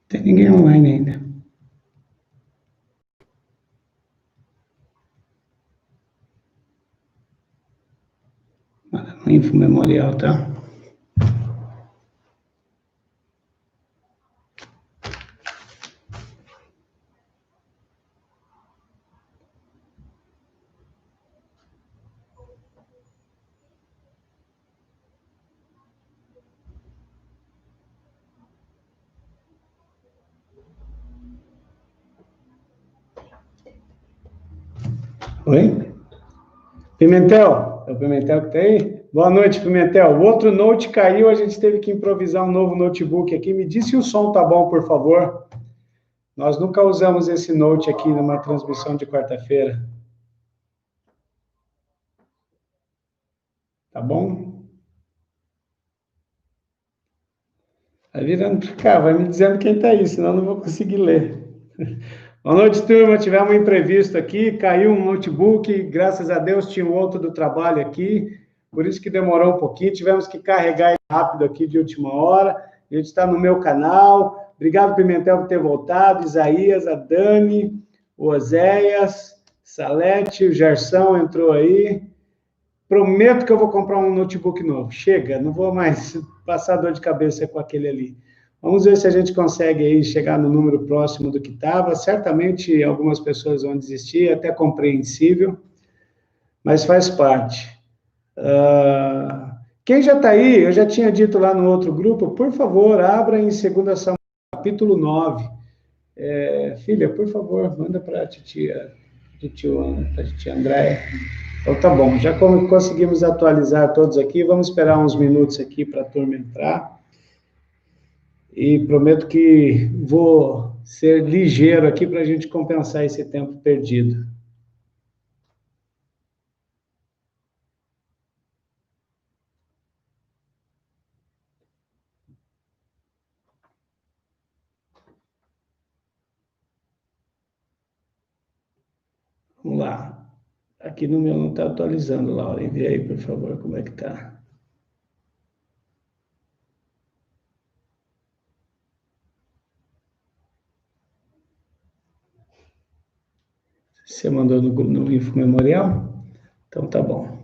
Tem ninguém online ainda. Info memorial, tá? Oi? Pimentel, é o Pimentel que está aí? Boa noite, Pimentel. O outro note caiu, a gente teve que improvisar um novo notebook aqui. Me diz se o som tá bom, por favor. Nós nunca usamos esse note aqui numa transmissão de quarta-feira. Tá bom? Vai virando para cá, vai me dizendo quem está aí, senão eu não vou conseguir ler. Boa noite, turma. Tivemos um imprevisto aqui, caiu um notebook, graças a Deus tinha um outro do trabalho aqui, por isso que demorou um pouquinho, tivemos que carregar rápido aqui de última hora. A gente está no meu canal. Obrigado, Pimentel, por ter voltado, Isaías, a Dani, o Oséias, Salete, o Gerson entrou aí. Prometo que eu vou comprar um notebook novo. Chega, não vou mais passar dor de cabeça com aquele ali. Vamos ver se a gente consegue aí chegar no número próximo do que estava. Certamente algumas pessoas vão desistir, é até compreensível, mas faz parte. Quem já está aí, eu já tinha dito lá no outro grupo, por favor, abra em 2 Samuel, capítulo 9. Filha, por favor, manda para a titia Andréia. Então, tá bom, já conseguimos atualizar todos aqui, vamos esperar uns minutos aqui para a turma entrar. E prometo que vou ser ligeiro aqui para a gente compensar esse tempo perdido. Vamos lá. Aqui no meu não está atualizando, Laura. Envia aí, por favor, como é que está. Você mandou no Info Memorial? Então tá bom.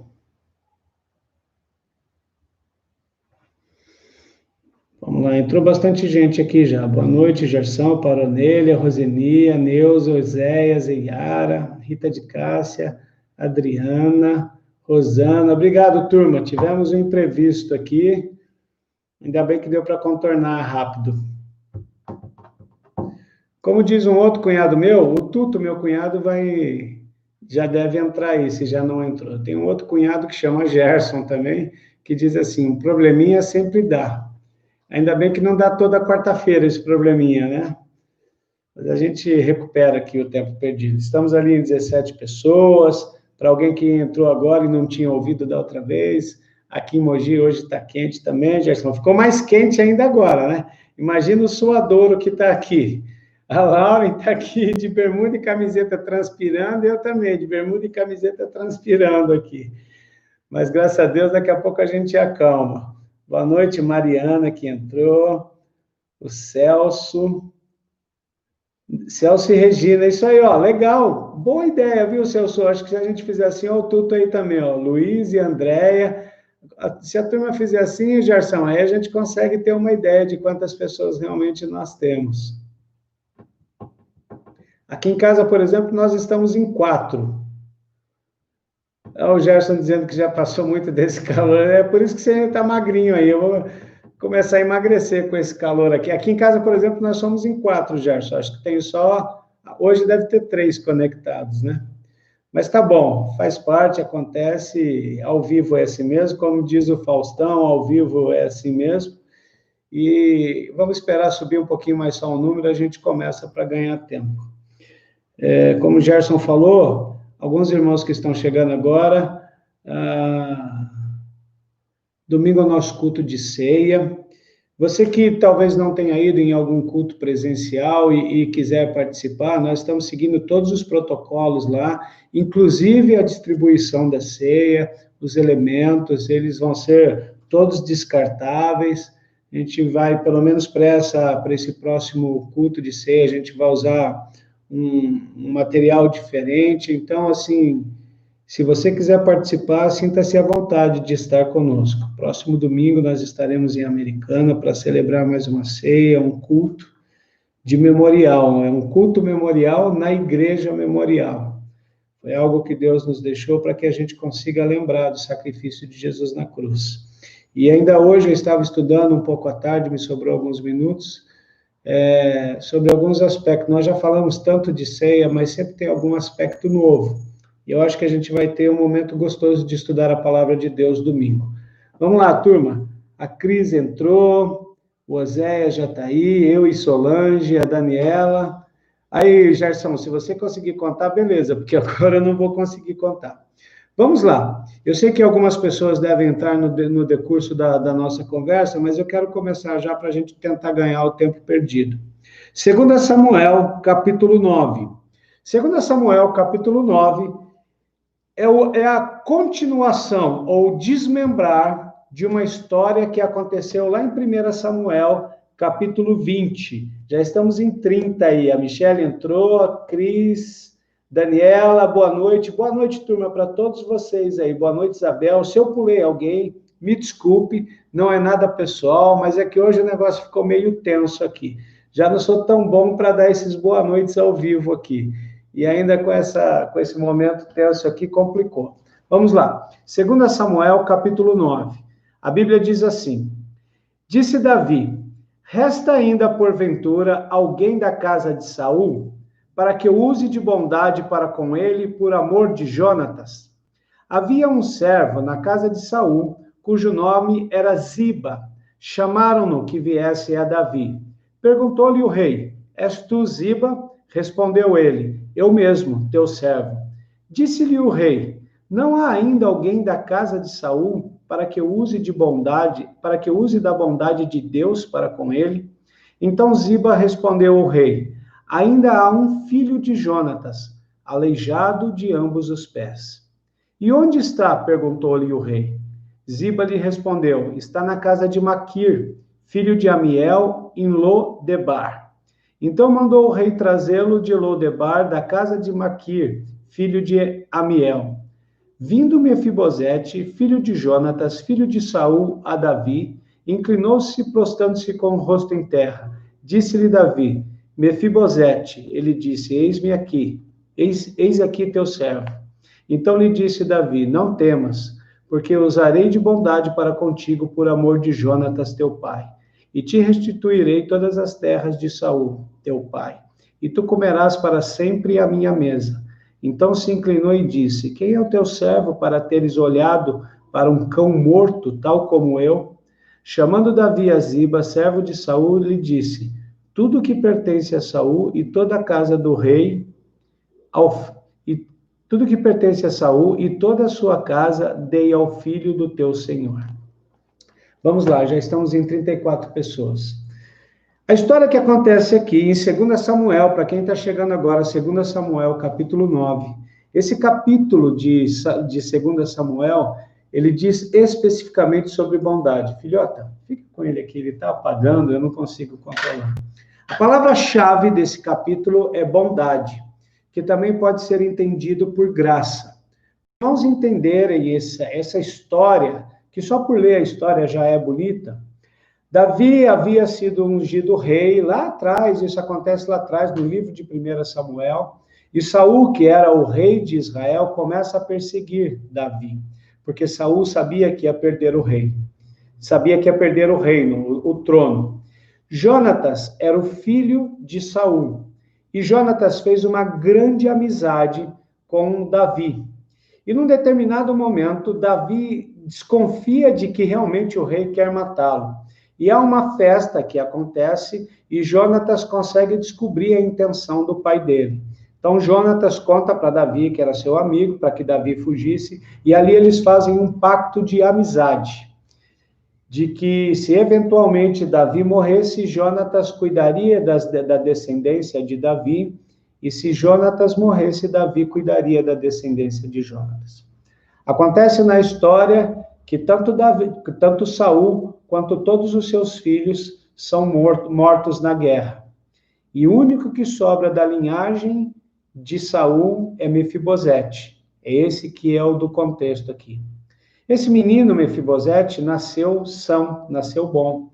Vamos lá, entrou bastante gente aqui já. Boa noite, Gerson, Paronelha, Rosenia, Neuza, Oséias, Eiara, Rita de Cássia, Adriana, Rosana. Obrigado, turma. Tivemos um imprevisto aqui. Ainda bem que deu para contornar rápido. Como diz um outro cunhado meu, o Tuto, meu cunhado, já deve entrar aí, se já não entrou. Tem um outro cunhado que chama Gerson também, que diz assim, um probleminha sempre dá. Ainda bem que não dá toda quarta-feira esse probleminha, né? Mas a gente recupera aqui o tempo perdido. Estamos ali em 17 pessoas, para alguém que entrou agora e não tinha ouvido da outra vez. Aqui em Mogi hoje está quente também, Gerson. Ficou mais quente ainda agora, né? Imagina o suadouro que está aqui. A Lauren está aqui de bermuda e camiseta transpirando, eu também, de bermuda e camiseta transpirando aqui. Mas, graças a Deus, daqui a pouco a gente acalma. Boa noite, Mariana, que entrou. O Celso e Regina, isso aí, ó, legal. Boa ideia, viu, Celso? Acho que se a gente fizer assim, ó, o Tuto aí também, ó, Luiz e Andréia. Se a turma fizer assim, Gerson, aí a gente consegue ter uma ideia de quantas pessoas realmente nós temos. Aqui em casa, por exemplo, nós estamos em 4. Olha o Gerson dizendo que já passou muito desse calor. É por isso que você está magrinho aí. Eu vou começar a emagrecer com esse calor aqui. Aqui em casa, por exemplo, nós somos em 4, Gerson. Acho que tem só... Hoje deve ter 3 conectados, né? Mas tá bom, faz parte, acontece. Ao vivo é assim mesmo. Como diz o Faustão, ao vivo é assim mesmo. E vamos esperar subir um pouquinho mais só o número, a gente começa para ganhar tempo. Como o Gerson falou, alguns irmãos que estão chegando agora, domingo é o nosso culto de ceia, Você que talvez não tenha ido em algum culto presencial e quiser participar, nós estamos seguindo todos os protocolos lá, inclusive a distribuição da ceia, os elementos, eles vão ser todos descartáveis. A gente vai, pelo menos para esse próximo culto de ceia, a gente vai usar um material diferente. Então, assim, se você quiser participar, sinta-se à vontade de estar conosco. Próximo domingo nós estaremos em Americana para celebrar mais uma ceia, um culto de memorial, é um culto memorial na igreja memorial. Foi algo que Deus nos deixou para que a gente consiga lembrar do sacrifício de Jesus na cruz. E ainda hoje eu estava estudando um pouco à tarde, me sobrou alguns minutos, sobre alguns aspectos. Nós já falamos tanto de ceia, mas sempre tem algum aspecto novo. E eu acho que a gente vai ter um momento gostoso de estudar a palavra de Deus domingo. Vamos lá, turma. A Cris entrou, o Oséia já está aí, eu e Solange, a Daniela. Aí, Gerson, se você conseguir contar, beleza, porque agora eu não vou conseguir contar. Vamos lá. Eu sei que algumas pessoas devem entrar no decurso da nossa conversa, mas eu quero começar já para a gente tentar ganhar o tempo perdido. 2 Samuel, capítulo 9. 2 Samuel, capítulo 9, é a continuação ou desmembrar de uma história que aconteceu lá em 1 Samuel, capítulo 20. Já estamos em 30 aí. A Michelle entrou, a Cris, Daniela, boa noite. Boa noite, turma, para todos vocês aí. Boa noite, Isabel. Se eu pulei alguém, me desculpe, não é nada pessoal, mas é que hoje o negócio ficou meio tenso aqui. Já não sou tão bom para dar esses boa noites ao vivo aqui. E ainda com esse momento tenso aqui, complicou. Vamos lá. 2 Samuel, capítulo 9. A Bíblia diz assim: Disse Davi: Resta ainda, porventura, alguém da casa de Saul, para que eu use de bondade para com ele, por amor de Jonatas? Havia um servo na casa de Saul, cujo nome era Ziba. Chamaram-no que viesse a Davi. Perguntou-lhe o rei: És tu, Ziba? Respondeu ele: Eu mesmo, teu servo. Disse-lhe o rei: Não há ainda alguém da casa de Saul para que eu use de bondade, para que eu use da bondade de Deus para com ele? Então Ziba respondeu ao rei: Ainda há um filho de Jonatas, aleijado de ambos os pés. E onde está? Perguntou-lhe o rei. Ziba lhe respondeu: Está na casa de Maquir, filho de Amiel, em Lo-debar. Então mandou o rei trazê-lo de Lo-debar, da casa de Maquir, filho de Amiel. Vindo Mefibosete, filho de Jonatas, filho de Saul, a Davi, inclinou-se, prostrando-se com o rosto em terra. Disse-lhe Davi: Mefibosete. Ele disse: Eis-me aqui, eis aqui teu servo. Então lhe disse Davi: Não temas, porque usarei de bondade para contigo por amor de Jonatas teu pai, e te restituirei todas as terras de Saul teu pai, e tu comerás para sempre à minha mesa. Então se inclinou e disse: Quem é o teu servo para teres olhado para um cão morto, tal como eu? Chamando Davi a Ziba, servo de Saul, lhe disse: Tudo que pertence a Saul e toda a casa do rei, tudo que pertence a Saul e toda a sua casa, dei ao filho do teu senhor. Vamos lá, já estamos em 34 pessoas. A história que acontece aqui em 2 Samuel, para quem está chegando agora, 2 Samuel, capítulo 9. Esse capítulo de 2 Samuel, ele diz especificamente sobre bondade. Filhota, fica com ele aqui, ele está apagando, eu não consigo controlar. A palavra-chave desse capítulo é bondade, que também pode ser entendido por graça. Vamos entenderem essa história, que só por ler a história já é bonita. Davi havia sido ungido rei lá atrás, isso acontece lá atrás, no livro de 1 Samuel, e Saul, que era o rei de Israel, começa a perseguir Davi, porque Saul sabia que ia perder o rei, sabia que ia perder o reino, o trono. Jonatas era o filho de Saul, e Jonatas fez uma grande amizade com Davi. E num determinado momento, Davi desconfia de que realmente o rei quer matá-lo. E há uma festa que acontece e Jonatas consegue descobrir a intenção do pai dele. Então, Jonatas conta para Davi, que era seu amigo, para que Davi fugisse, e ali eles fazem um pacto de amizade. de que se eventualmente Davi morresse, Jonatas cuidaria da descendência de Davi, e se Jonatas morresse, Davi cuidaria da descendência de Jonatas. Acontece na história que tanto Saul quanto todos os seus filhos são mortos na guerra. E o único que sobra da linhagem de Saul é Mefibosete. É esse que é o do contexto aqui. Esse menino, Mefibosete, nasceu são, nasceu bom.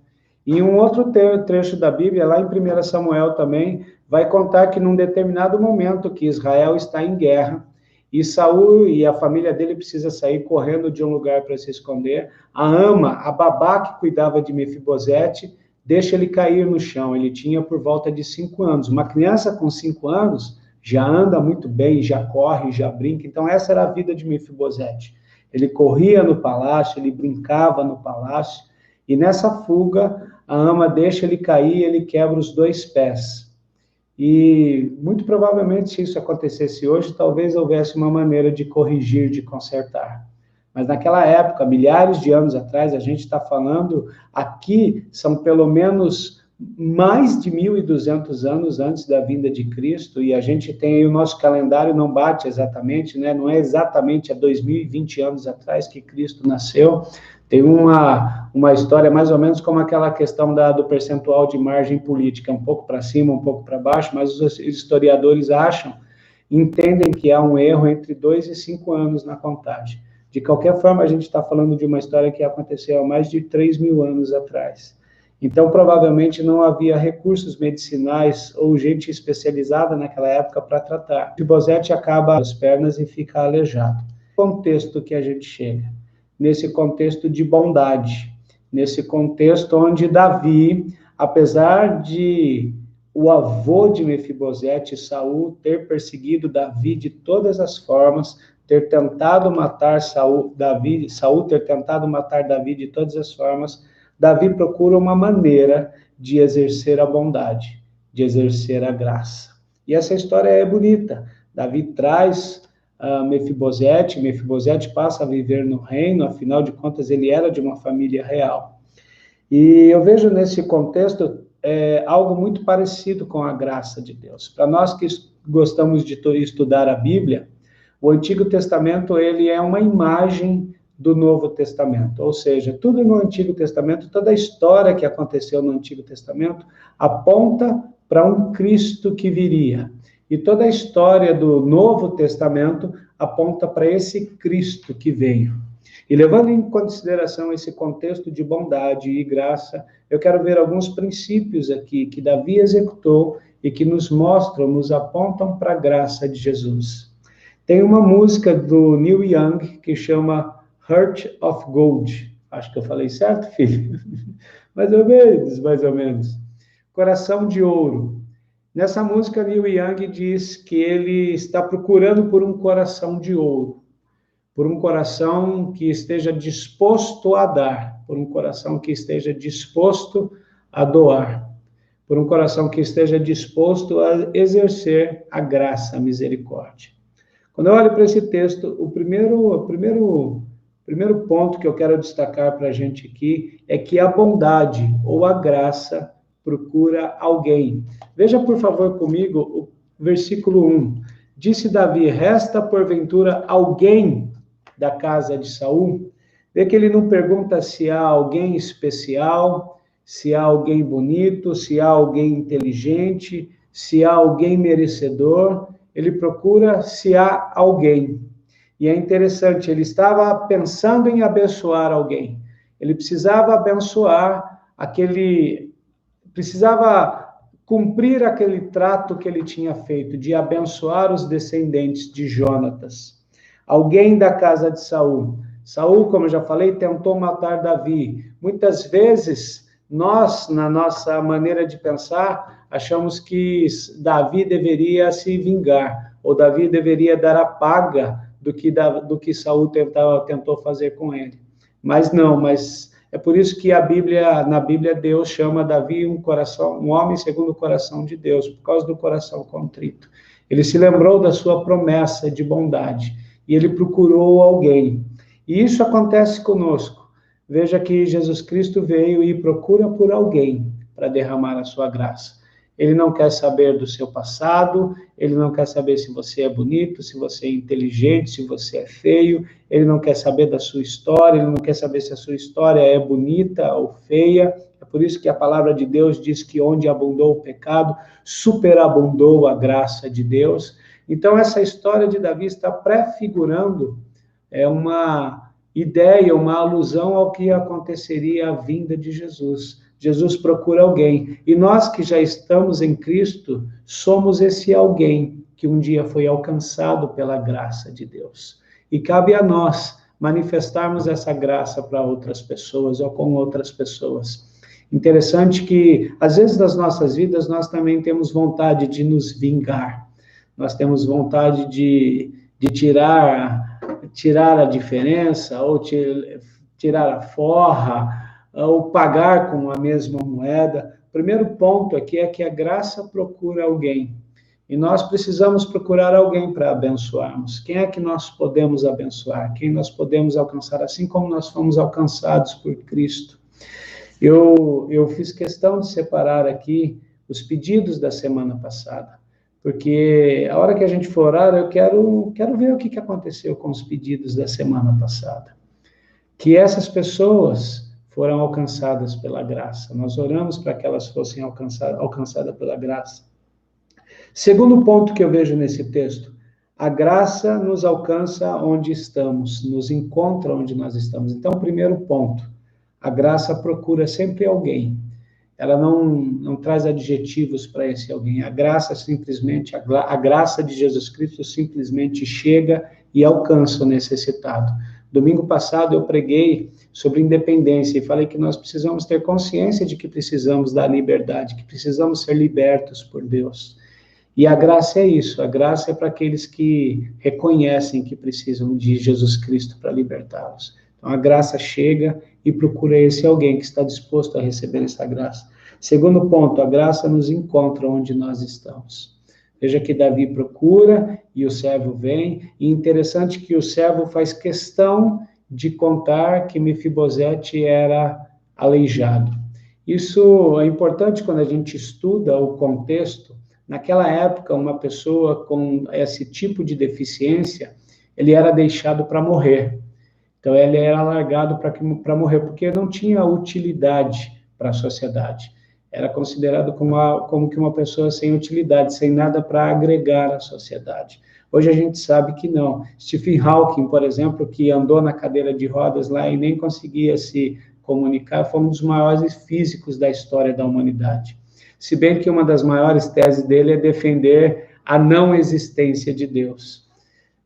E um outro trecho da Bíblia, lá em 1 Samuel também, vai contar que num determinado momento que Israel está em guerra, e Saul e a família dele precisa sair correndo de um lugar para se esconder, a ama, a babá que cuidava de Mefibosete, deixa ele cair no chão. Ele tinha por volta de 5 anos. Uma criança com 5 anos já anda muito bem, já corre, já brinca. Então essa era a vida de Mefibosete. Ele corria no palácio, ele brincava no palácio, e nessa fuga, a ama deixa ele cair, ele quebra os 2 pés. E, muito provavelmente, se isso acontecesse hoje, talvez houvesse uma maneira de corrigir, de consertar. Mas naquela época, milhares de anos atrás, a gente está falando, aqui são pelo menos mais de 1.200 anos antes da vinda de Cristo, e a gente tem aí o nosso calendário não bate exatamente, né? Não é exatamente há 2020 anos atrás que Cristo nasceu. Tem uma história mais ou menos como aquela questão do percentual de margem política, um pouco para cima, um pouco para baixo, mas os historiadores entendem que há um erro entre 2 e 5 anos na contagem. De qualquer forma, a gente está falando de uma história que aconteceu há mais de 3.000 anos atrás. Então, provavelmente, não havia recursos medicinais ou gente especializada naquela época para tratar. Mefibosete acaba as pernas e fica aleijado. Contexto que a gente chega, nesse contexto de bondade, nesse contexto onde Davi, apesar de o avô de Mefibosete, Saul, ter perseguido Davi de todas as formas, ter tentado matar Saul ter tentado matar Davi de todas as formas, Davi procura uma maneira de exercer a bondade, de exercer a graça. E essa história é bonita. Davi traz Mefibosete passa a viver no reino, afinal de contas ele era de uma família real. E eu vejo nesse contexto algo muito parecido com a graça de Deus. Para nós que gostamos de estudar a Bíblia, o Antigo Testamento ele é uma imagem do Novo Testamento, ou seja, tudo no Antigo Testamento, toda a história que aconteceu no Antigo Testamento aponta para um Cristo que viria. E toda a história do Novo Testamento aponta para esse Cristo que veio. E levando em consideração esse contexto de bondade e graça, eu quero ver alguns princípios aqui que Davi executou e que nos mostram, nos apontam para a graça de Jesus. Tem uma música do Neil Young que chama Heart of Gold. Acho que eu falei certo, filho? Mais ou menos. Coração de ouro. Nessa música, Neil Young diz que ele está procurando por um coração de ouro, por um coração que esteja disposto a dar, por um coração que esteja disposto a doar, por um coração que esteja disposto a exercer a graça, a misericórdia. Quando eu olho para esse texto, o primeiro ponto que eu quero destacar para a gente aqui é que a bondade ou a graça procura alguém. Veja, por favor, comigo o versículo 1. Disse Davi, resta porventura alguém da casa de Saul? Vê que ele não pergunta se há alguém especial, se há alguém bonito, se há alguém inteligente, se há alguém merecedor. Ele procura se há alguém. E é interessante, ele estava pensando em abençoar alguém. Ele precisava abençoar precisava cumprir aquele trato que ele tinha feito, de abençoar os descendentes de Jonatas. Alguém da casa de Saul. Saul, como eu já falei, tentou matar Davi. Muitas vezes, nós, na nossa maneira de pensar, achamos que Davi deveria se vingar, ou Davi deveria dar a paga do que Saul tentou fazer com ele. Mas não, é por isso que na Bíblia Deus chama Davi um homem segundo o coração de Deus, por causa do coração contrito. Ele se lembrou da sua promessa de bondade, e ele procurou alguém. E isso acontece conosco. veja que Jesus Cristo veio e procura por alguém para derramar a sua graça. Ele não quer saber do seu passado, ele não quer saber se você é bonito, se você é inteligente, se você é feio, ele não quer saber da sua história, ele não quer saber se a sua história é bonita ou feia. É por isso que a palavra de Deus diz que onde abundou o pecado, superabundou a graça de Deus. Então, essa história de Davi está prefigurando uma ideia, uma alusão ao que aconteceria à vinda de Jesus. Jesus procura alguém, e nós que já estamos em Cristo, somos esse alguém que um dia foi alcançado pela graça de Deus. E cabe a nós manifestarmos essa graça para outras pessoas ou com outras pessoas. Interessante que, às vezes, nas nossas vidas, nós também temos vontade de nos vingar. Nós temos vontade de tirar a diferença, ou tirar a forra, ou pagar com a mesma moeda. O primeiro ponto aqui é que a graça procura alguém. E nós precisamos procurar alguém para abençoarmos. Quem é que nós podemos abençoar? Quem nós podemos alcançar, assim como nós fomos alcançados por Cristo? Eu fiz questão de separar aqui os pedidos da semana passada, porque a hora que a gente for orar, eu quero ver o que aconteceu com os pedidos da semana passada. Que essas pessoas foram alcançadas pela graça. Nós oramos para que elas fossem alcançadas pela graça. Segundo ponto que eu vejo nesse texto, a graça nos alcança onde estamos, nos encontra onde nós estamos. Então, primeiro ponto, a graça procura sempre alguém. Ela não traz adjetivos para esse alguém. A graça simplesmente, a graça de Jesus Cristo simplesmente chega e alcança o necessitado. Domingo passado eu preguei sobre independência e falei que nós precisamos ter consciência de que precisamos da liberdade, que precisamos ser libertos por Deus. E a graça é isso, a graça é para aqueles que reconhecem que precisam de Jesus Cristo para libertá-los. Então a graça chega e procura esse alguém que está disposto a receber essa graça. Segundo ponto, a graça nos encontra onde nós estamos. Veja que Davi procura e o servo vem, e interessante que o servo faz questão de contar que Mefibosete era aleijado. Isso é importante quando a gente estuda o contexto. Naquela época, uma pessoa com esse tipo de deficiência, ele era deixado para morrer. Então, ele era largado para morrer, porque não tinha utilidade para a sociedade. Era considerado como que uma pessoa sem utilidade, sem nada para agregar à sociedade. Hoje a gente sabe que não. Stephen Hawking, por exemplo, que andou na cadeira de rodas lá e nem conseguia se comunicar, foi um dos maiores físicos da história da humanidade. Se bem que uma das maiores teses dele é defender a não existência de Deus.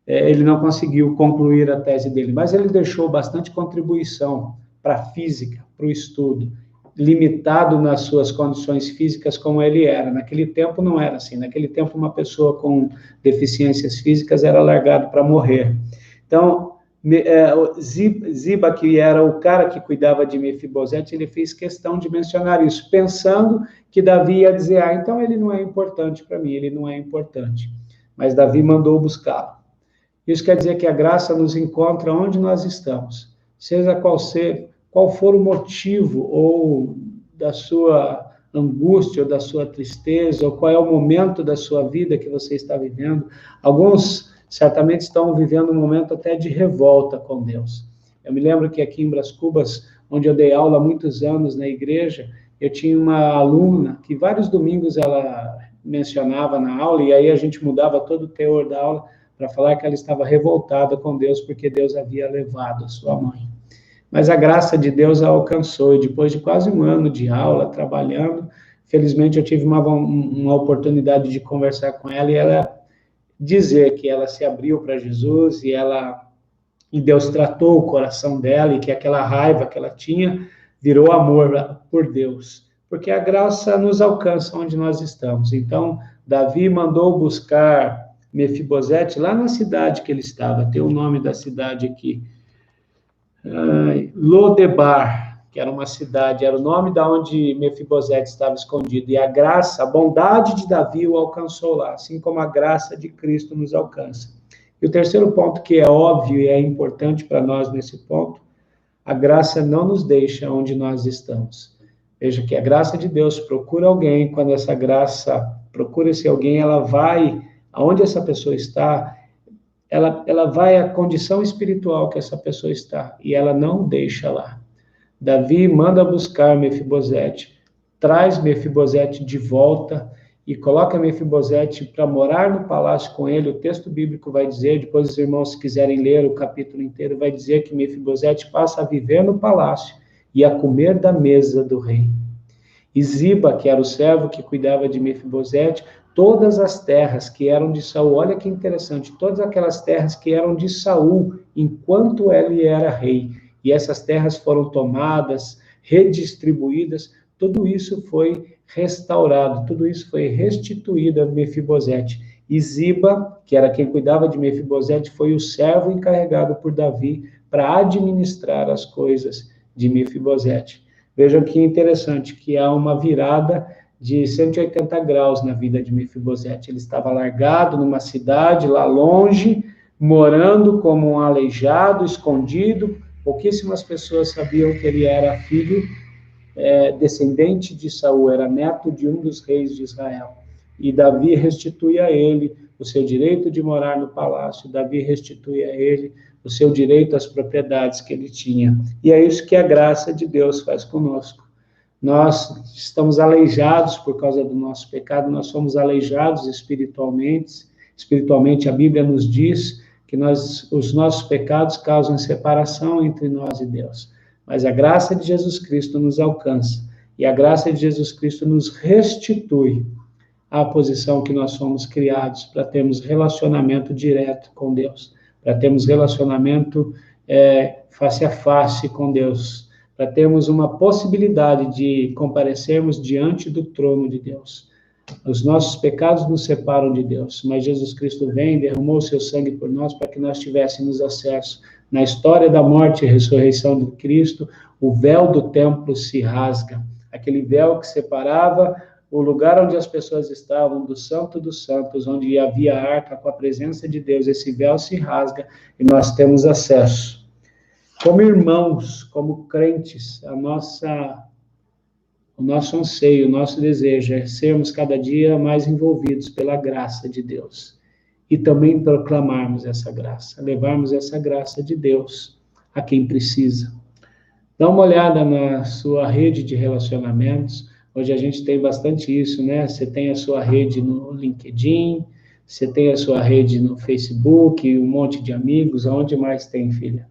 Ele não conseguiu concluir a tese dele, mas ele deixou bastante contribuição para a física, para o estudo, limitado nas suas condições físicas como ele era. Naquele tempo não era assim. Naquele tempo uma pessoa com deficiências físicas era largado para morrer. Então, Ziba, que era o cara que cuidava de Mefibosete, ele fez questão de mencionar isso, pensando que Davi ia dizer, então ele não é importante para mim, ele não é importante. Mas Davi mandou buscá-lo. Isso quer dizer que a graça nos encontra onde nós estamos, seja qual for o motivo, ou da sua angústia, ou da sua tristeza, ou qual é o momento da sua vida que você está vivendo. Alguns certamente estão vivendo um momento até de revolta com Deus. Eu me lembro que aqui em Brás Cubas, onde eu dei aula há muitos anos na igreja, eu tinha uma aluna que vários domingos ela mencionava na aula, e aí a gente mudava todo o teor da aula para falar que ela estava revoltada com Deus, porque Deus havia levado a sua mãe. Mas a graça de Deus a alcançou, e depois de quase um ano de aula, trabalhando, felizmente eu tive uma oportunidade de conversar com ela, e ela dizer que ela se abriu para Jesus, e Deus tratou o coração dela, e que aquela raiva que ela tinha virou amor por Deus, porque a graça nos alcança onde nós estamos. Então, Davi mandou buscar Mefibosete lá na cidade que ele estava, tem o nome da cidade aqui, Lodebar, que era uma cidade, era o nome da onde Mefibosete estava escondido, e a graça, a bondade de Davi o alcançou lá, assim como a graça de Cristo nos alcança. E o terceiro ponto, que é óbvio e é importante para nós nesse ponto, a graça não nos deixa onde nós estamos. Veja que a graça de Deus procura alguém, quando essa graça procura esse alguém, ela vai aonde essa pessoa está, ela vai à condição espiritual que essa pessoa está, e ela não deixa lá. Davi manda buscar Mefibosete, traz Mefibosete de volta e coloca Mefibosete para morar no palácio com ele. O texto bíblico vai dizer, depois os irmãos, se quiserem ler o capítulo inteiro, vai dizer que Mefibosete passa a viver no palácio e a comer da mesa do rei. E Ziba, que era o servo que cuidava de Mefibosete, todas as terras que eram de Saul, olha que interessante, todas aquelas terras que eram de Saul, enquanto ele era rei, e essas terras foram tomadas, redistribuídas, tudo isso foi restaurado, tudo isso foi restituído a Mefibosete. E Ziba, que era quem cuidava de Mefibosete, foi o servo encarregado por Davi para administrar as coisas de Mefibosete. Vejam que interessante, que há uma virada de 180 graus na vida de Mefibosete. Ele estava largado numa cidade lá longe, morando como um aleijado, escondido. Pouquíssimas pessoas sabiam que ele era filho descendente de Saul, era neto de um dos reis de Israel. E Davi restitui a ele o seu direito de morar no palácio, Davi restitui a ele o seu direito às propriedades que ele tinha. E é isso que a graça de Deus faz conosco. Nós estamos aleijados por causa do nosso pecado, nós somos aleijados espiritualmente. Espiritualmente, a Bíblia nos diz que os nossos pecados causam separação entre nós e Deus. Mas a graça de Jesus Cristo nos alcança, e a graça de Jesus Cristo nos restitui à posição que nós somos criados, para termos relacionamento direto com Deus, para termos relacionamento face a face com Deus, para termos uma possibilidade de comparecermos diante do trono de Deus. Os nossos pecados nos separam de Deus, mas Jesus Cristo vem, derramou o seu sangue por nós para que nós tivéssemos acesso. Na história da morte e ressurreição de Cristo, o véu do templo se rasga. Aquele véu que separava o lugar onde as pessoas estavam do Santo dos Santos, onde havia a arca com a presença de Deus, esse véu se rasga e nós temos acesso. Como irmãos, como crentes, o nosso anseio, o nosso desejo é sermos cada dia mais envolvidos pela graça de Deus. E também proclamarmos essa graça, levarmos essa graça de Deus a quem precisa. Dá uma olhada na sua rede de relacionamentos. Hoje a gente tem bastante isso, né? Você tem a sua rede no LinkedIn, você tem a sua rede no Facebook, um monte de amigos. Aonde mais tem, filha?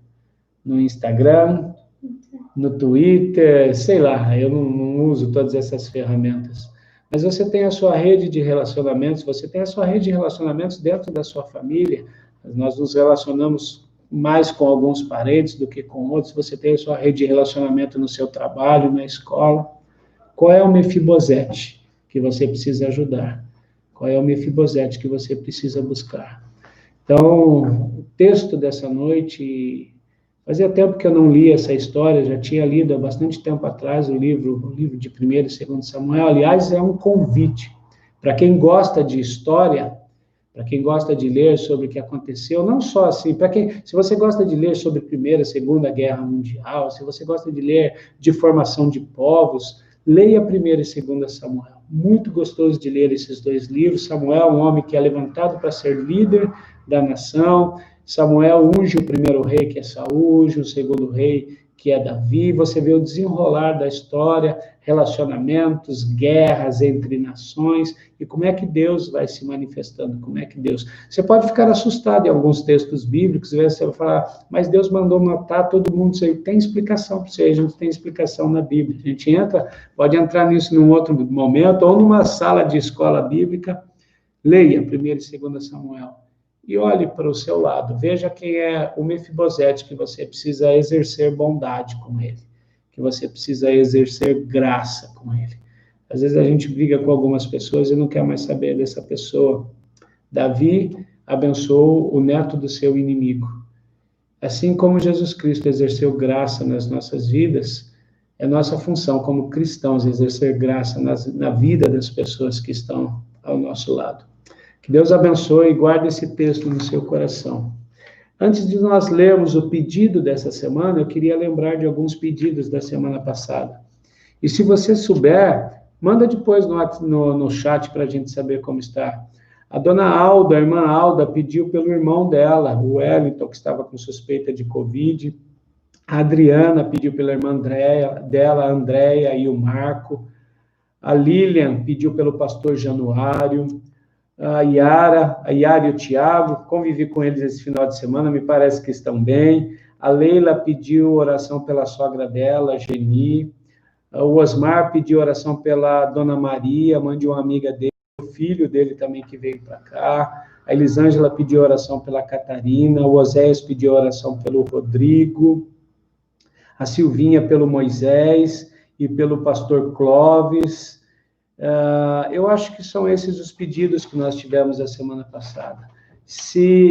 No Instagram, no Twitter, sei lá, eu não uso todas essas ferramentas. Mas você tem a sua rede de relacionamentos, você tem a sua rede de relacionamentos dentro da sua família. Nós nos relacionamos mais com alguns parentes do que com outros. Você tem a sua rede de relacionamento no seu trabalho, na escola. Qual é o Mefibosete que você precisa ajudar? Qual é o Mefibosete que você precisa buscar? Então, o texto dessa noite... Fazia tempo que eu não li essa história, já tinha lido há bastante tempo atrás o livro de 1º e 2º Samuel. Aliás, é um convite para quem gosta de história, para quem gosta de ler sobre o que aconteceu, não só assim, se você gosta de ler sobre a Primeira e Segunda Guerra Mundial, se você gosta de ler de formação de povos, leia 1º e 2º Samuel. Muito gostoso de ler esses dois livros. Samuel, um homem que é levantado para ser líder da nação. Samuel unge o primeiro rei, que é Saul, unge o segundo rei, que é Davi. Você vê o desenrolar da história, relacionamentos, guerras entre nações, e como é que Deus vai se manifestando, como é que Deus... Você pode ficar assustado em alguns textos bíblicos, você vai falar, mas Deus mandou matar todo mundo, isso aí tem explicação para isso aí, a gente tem explicação na Bíblia. A gente pode entrar nisso num outro momento, ou numa sala de escola bíblica, leia 1º e 2º Samuel. E olhe para o seu lado, veja quem é o Mefibosete que você precisa exercer bondade com ele, que você precisa exercer graça com ele. Às vezes a gente briga com algumas pessoas e não quer mais saber dessa pessoa. Davi abençoou o neto do seu inimigo. Assim como Jesus Cristo exerceu graça nas nossas vidas, é nossa função como cristãos exercer graça na vida das pessoas que estão ao nosso lado. Que Deus abençoe e guarde esse texto no seu coração. Antes de nós lermos o pedido dessa semana, eu queria lembrar de alguns pedidos da semana passada. E se você souber, manda depois no chat para a gente saber como está. A dona Alda, a irmã Alda, pediu pelo irmão dela, o Wellington, que estava com suspeita de Covid. A Adriana pediu pela irmã dela, a Andréia e o Marco. A Lilian pediu pelo pastor Januário. A Yara e o Tiago, convivi com eles esse final de semana, me parece que estão bem. A Leila pediu oração pela sogra dela, a Geni. O Osmar pediu oração pela Dona Maria, mãe de uma amiga dele, o filho dele também que veio para cá. A Elisângela pediu oração pela Catarina. O Oséias pediu oração pelo Rodrigo. A Silvinha pelo Moisés e pelo pastor Clóvis. Eu acho que são esses os pedidos que nós tivemos a semana passada.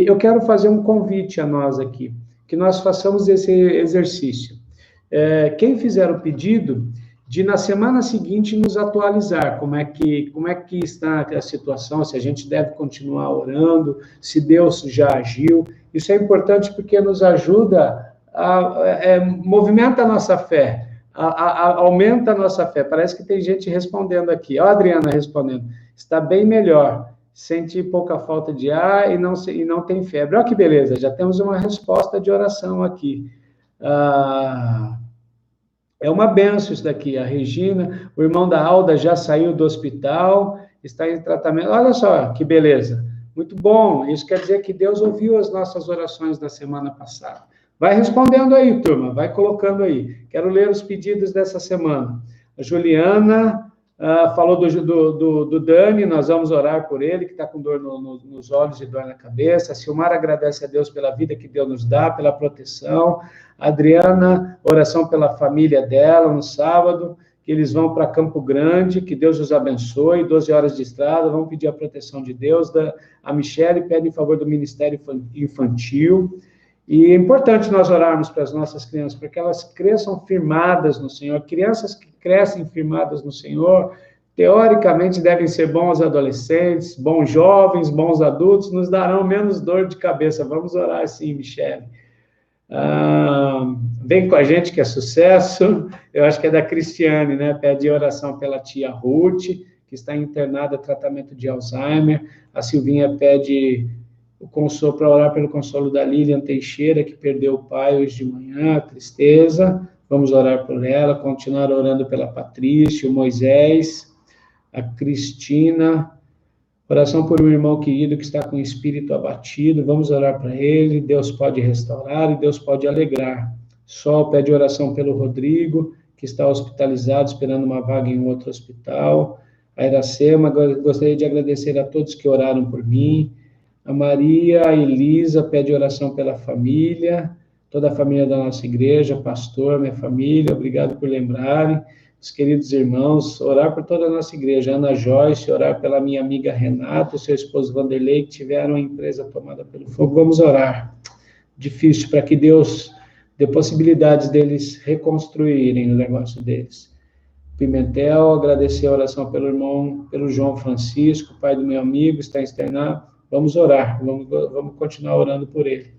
Eu quero fazer um convite a nós aqui, que nós façamos esse exercício. Quem fizer o pedido, de na semana seguinte nos atualizar, como é que está a situação, se a gente deve continuar orando, se Deus já agiu. Isso é importante porque nos ajuda movimenta a nossa fé, aumenta a nossa fé. Parece que tem gente respondendo aqui. Ó, a Adriana respondendo. Está bem melhor. Sente pouca falta de ar e não tem febre. Olha que beleza, já temos uma resposta de oração aqui. É uma benção isso daqui. A Regina, o irmão da Alda já saiu do hospital, está em tratamento. Olha só que beleza. Muito bom. Isso quer dizer que Deus ouviu as nossas orações da semana passada. Vai respondendo aí, turma, vai colocando aí. Quero ler os pedidos dessa semana. A Juliana falou do Dani, nós vamos orar por ele, que está com dor nos olhos e dor na cabeça. A Silmar agradece a Deus pela vida que Deus nos dá, pela proteção. A Adriana, oração pela família dela no sábado, que eles vão para Campo Grande, que Deus os abençoe, 12 horas de estrada, vamos pedir a proteção de Deus. A Michele pede em favor do Ministério Infantil. E é importante nós orarmos para as nossas crianças, para que elas cresçam firmadas no Senhor. Crianças que crescem firmadas no Senhor, teoricamente devem ser bons adolescentes, bons jovens, bons adultos, nos darão menos dor de cabeça. Vamos orar assim, Michele. Vem com a gente que é sucesso. Eu acho que é da Cristiane, né? Pede oração pela tia Ruth, que está internada tratamento de Alzheimer. A Silvinha pede o consolo, para orar pelo consolo da Lilian Teixeira, que perdeu o pai hoje de manhã, tristeza. Vamos orar por ela, continuar orando pela Patrícia, o Moisés, a Cristina. Oração por um irmão querido que está com o espírito abatido. Vamos orar para ele. Deus pode restaurar e Deus pode alegrar. Sol pede oração pelo Rodrigo, que está hospitalizado, esperando uma vaga em outro hospital. A Iracema, gostaria de agradecer a todos que oraram por mim. A Maria, a Elisa pede oração pela família, toda a família da nossa igreja, pastor, minha família, obrigado por lembrarem. Os queridos irmãos, orar por toda a nossa igreja. Ana Joyce, orar pela minha amiga Renata, seu esposo Vanderlei, que tiveram a empresa tomada pelo fogo. Vamos orar. Difícil, para que Deus dê possibilidades deles reconstruírem o negócio deles. Pimentel, agradecer a oração pelo irmão, pelo João Francisco, pai do meu amigo, está externado. Vamos orar, vamos continuar orando por ele.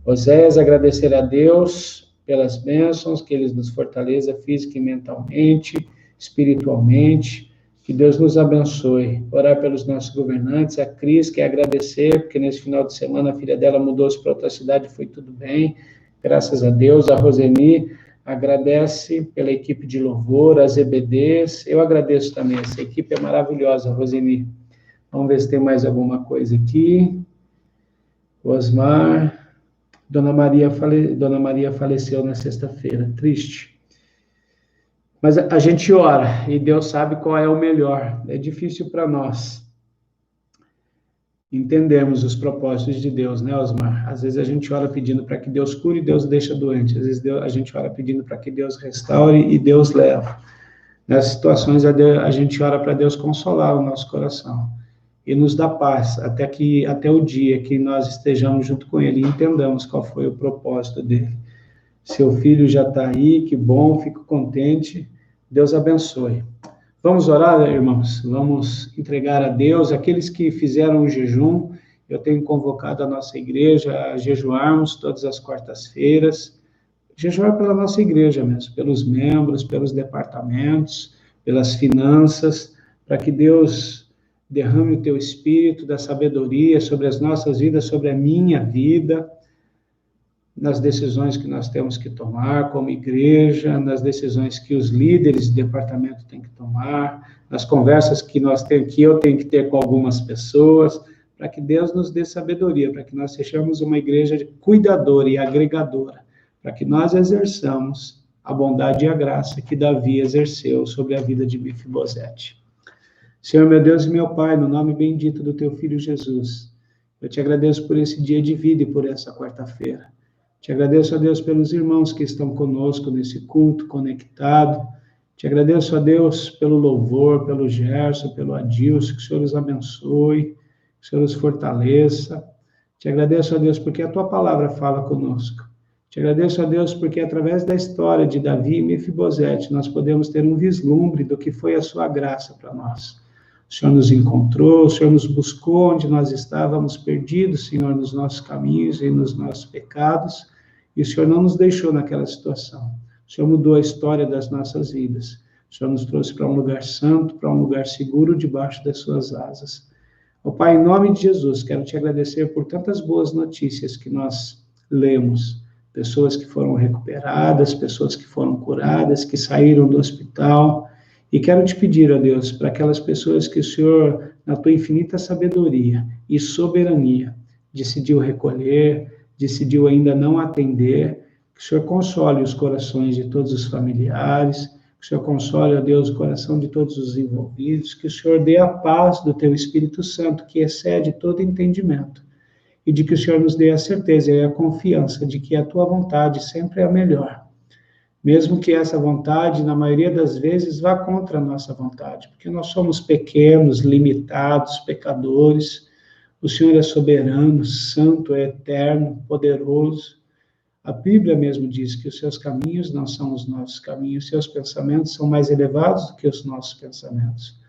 Oséias, agradecer a Deus pelas bênçãos, que Ele nos fortaleça física e mentalmente, espiritualmente, que Deus nos abençoe. Orar pelos nossos governantes, a Cris, quer agradecer, porque nesse final de semana a filha dela mudou-se para outra cidade, foi tudo bem, graças a Deus. A Roseni agradece pela equipe de louvor, as EBDs, eu agradeço também, essa equipe é maravilhosa, Roseni. Vamos ver se tem mais alguma coisa aqui. Osmar. Dona Maria faleceu na sexta-feira. Triste. Mas a gente ora, e Deus sabe qual é o melhor. É difícil para nós entendermos os propósitos de Deus, né, Osmar? Às vezes a gente ora pedindo para que Deus cure e Deus deixa doente. Às vezes a gente ora pedindo para que Deus restaure e Deus leva. Nessas situações a gente ora para Deus consolar o nosso coração e nos dá paz, até o dia que nós estejamos junto com Ele e entendamos qual foi o propósito dele. Seu filho já está aí, que bom, fico contente, Deus abençoe. Vamos orar, irmãos? Vamos entregar a Deus, aqueles que fizeram o jejum, eu tenho convocado a nossa igreja a jejuarmos todas as quartas-feiras, jejuar pela nossa igreja mesmo, pelos membros, pelos departamentos, pelas finanças, para que Deus derrame o teu espírito da sabedoria sobre as nossas vidas, sobre a minha vida, nas decisões que nós temos que tomar como igreja, nas decisões que os líderes de departamento têm que tomar, nas conversas que eu tenho que ter com algumas pessoas, para que Deus nos dê sabedoria, para que nós sejamos uma igreja cuidadora e agregadora, para que nós exerçamos a bondade e a graça que Davi exerceu sobre a vida de Mefibosete. Senhor, meu Deus e meu Pai, no nome bendito do teu Filho Jesus, eu te agradeço por esse dia de vida e por essa quarta-feira. Te agradeço, ó Deus, pelos irmãos que estão conosco nesse culto, conectado. Te agradeço, ó Deus, pelo louvor, pelo Gerson, pelo Adilson, que o Senhor os abençoe, que o Senhor os fortaleça. Te agradeço, ó Deus, porque a tua palavra fala conosco. Te agradeço, ó Deus, porque através da história de Davi e Mefibosete, nós podemos ter um vislumbre do que foi a sua graça para nós. O Senhor nos encontrou, o Senhor nos buscou onde nós estávamos perdidos, Senhor, nos nossos caminhos e nos nossos pecados, e o Senhor não nos deixou naquela situação. O Senhor mudou a história das nossas vidas. O Senhor nos trouxe para um lugar santo, para um lugar seguro, debaixo das suas asas. Ó Pai, em nome de Jesus, quero te agradecer por tantas boas notícias que nós lemos. Pessoas que foram recuperadas, pessoas que foram curadas, que saíram do hospital. E quero te pedir, ó Deus, para aquelas pessoas que o Senhor, na tua infinita sabedoria e soberania, decidiu recolher, decidiu ainda não atender, que o Senhor console os corações de todos os familiares, que o Senhor console, ó Deus, o coração de todos os envolvidos, que o Senhor dê a paz do teu Espírito Santo, que excede todo entendimento, e de que o Senhor nos dê a certeza e a confiança de que a tua vontade sempre é a melhor. Mesmo que essa vontade, na maioria das vezes, vá contra a nossa vontade, porque nós somos pequenos, limitados, pecadores. O Senhor é soberano, santo, é eterno, poderoso. A Bíblia mesmo diz que os seus caminhos não são os nossos caminhos, os seus pensamentos são mais elevados do que os nossos pensamentos.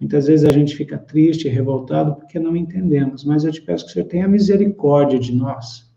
Muitas vezes a gente fica triste e revoltado porque não entendemos, mas eu te peço que o Senhor tenha misericórdia de nós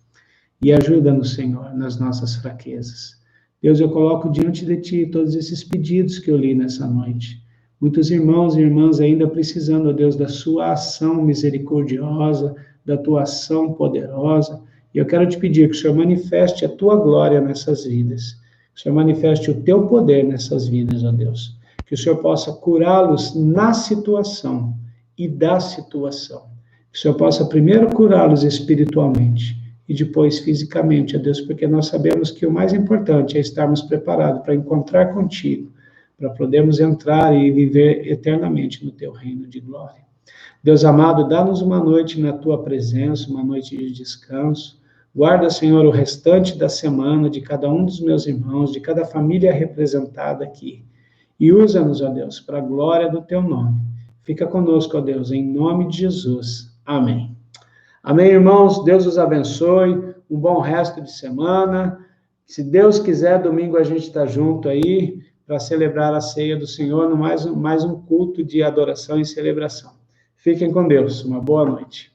e ajuda-nos, Senhor, nas nossas fraquezas. Deus, eu coloco diante de Ti todos esses pedidos que eu li nessa noite. Muitos irmãos e irmãs ainda precisando, ó Deus, da Sua ação misericordiosa, da Tua ação poderosa. E eu quero te pedir que o Senhor manifeste a Tua glória nessas vidas. Que o Senhor manifeste o Teu poder nessas vidas, ó Deus. Que o Senhor possa curá-los na situação e da situação. Que o Senhor possa primeiro curá-los espiritualmente e depois fisicamente, ó Deus, porque nós sabemos que o mais importante é estarmos preparados para encontrar contigo, para podermos entrar e viver eternamente no teu reino de glória. Deus amado, dá-nos uma noite na tua presença, uma noite de descanso. Guarda, Senhor, o restante da semana de cada um dos meus irmãos, de cada família representada aqui. E usa-nos, ó Deus, para a glória do teu nome. Fica conosco, ó Deus, em nome de Jesus. Amém. Amém, irmãos? Deus os abençoe. Um bom resto de semana. Se Deus quiser, domingo a gente está junto aí para celebrar a ceia do Senhor no mais um culto de adoração e celebração. Fiquem com Deus. Uma boa noite.